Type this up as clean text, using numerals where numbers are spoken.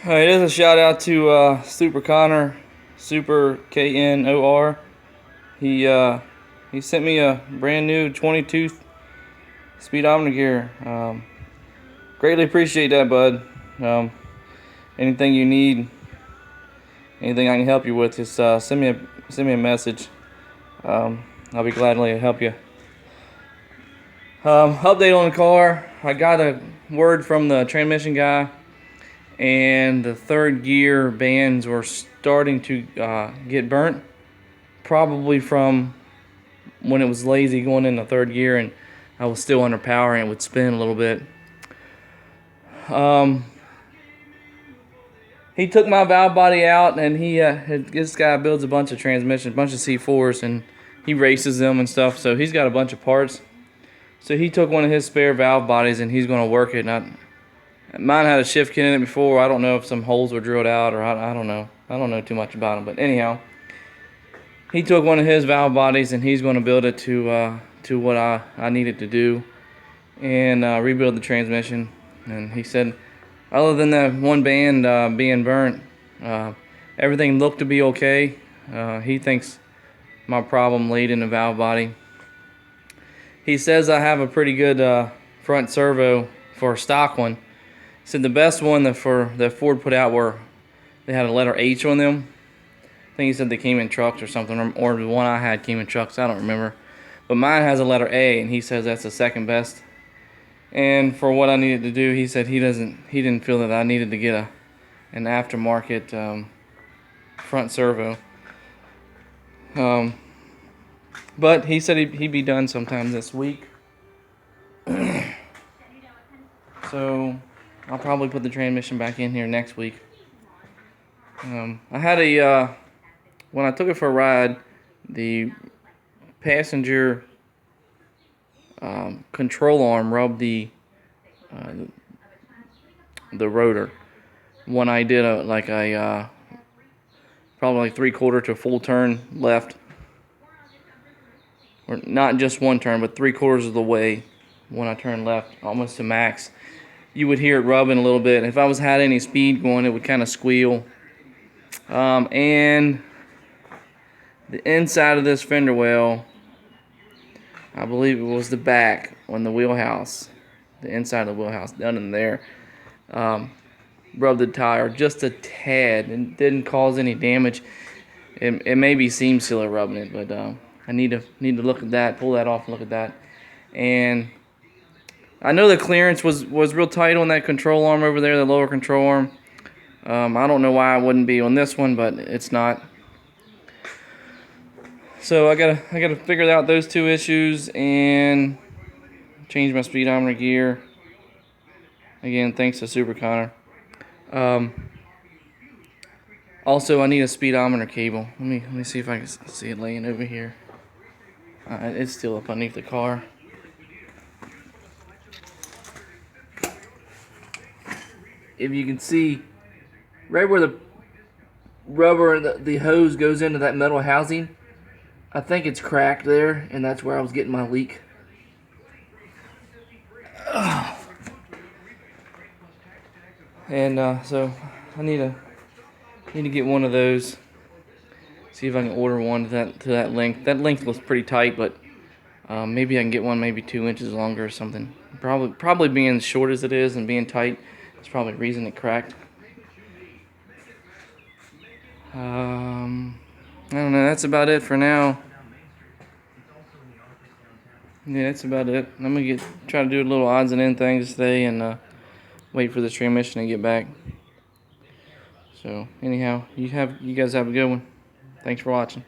Alright, this is a shout out to SuperKONR, SuperKNOR. He sent me a brand new 20-tooth speedometer gear. Greatly appreciate that, bud. Anything you need, anything I can help you with, just send me a message. I'll be gladly to help you. Update on the car. I got a word from the transmission guy, and the third gear bands were starting to get burnt, probably from when it was lazy going into third gear and I was still under power and it would spin a little bit. He took my valve body out, and this guy builds a bunch of transmissions, a bunch of C4s, and he races them and stuff, so he's got a bunch of parts. So he took one of his spare valve bodies and he's going to work it. Mine had a shift kit in it before. I don't know if some holes were drilled out, or I don't know. I don't know too much about them. But anyhow, he took one of his valve bodies and he's going to build it to what I needed to do, and rebuild the transmission. And he said, other than that one band being burnt, everything looked to be okay. He thinks my problem laid in the valve body. He says I have a pretty good front servo for a stock one. He said the best one that Ford put out were they had a letter H on them. I think he said they came in trucks or something, or the one I had came in trucks. I don't remember. But mine has a letter A, and he says that's the second best. And for what I needed to do, he said he didn't feel that I needed to get an aftermarket front servo. But he said he'd be done sometime this week. So I'll probably put the transmission back in here next week. I had when I took it for a ride, the passenger control arm rubbed the rotor when I did probably like 3/4 to a full turn left, or not just one turn, but 3/4 of the way when I turned left, almost to max. You would hear it rubbing a little bit. If I had any speed going, it would kind of squeal. And the inside of this fender well, I believe it was the back on the wheelhouse, the inside of the wheelhouse, down in there, rubbed the tire just a tad and didn't cause any damage. It may be seam sealer rubbing it, but I need to look at that, pull that off and look at that. And I know the clearance was real tight on that control arm over there, the lower control arm. I don't know why it wouldn't be on this one, but it's not. So I gotta figure out those two issues and change my speedometer gear. Again, thanks to SuperKONR. Also, I need a speedometer cable. Let me see if I can see it laying over here. It's still up underneath the car. If you can see, right where the rubber, the hose goes into that metal housing, I think it's cracked there, and that's where I was getting my leak. And so I need to get one of those. See if I can order one to that length. That length looks pretty tight, but maybe I can get one maybe 2 inches longer or something. Probably being as short as it is and being tight, that's probably the reason it cracked. I don't know, that's about it for now. Yeah, that's about it. I'm gonna try to do a little odds and end things today, and wait for this transmission to get back. So anyhow, you guys have a good one. Thanks for watching.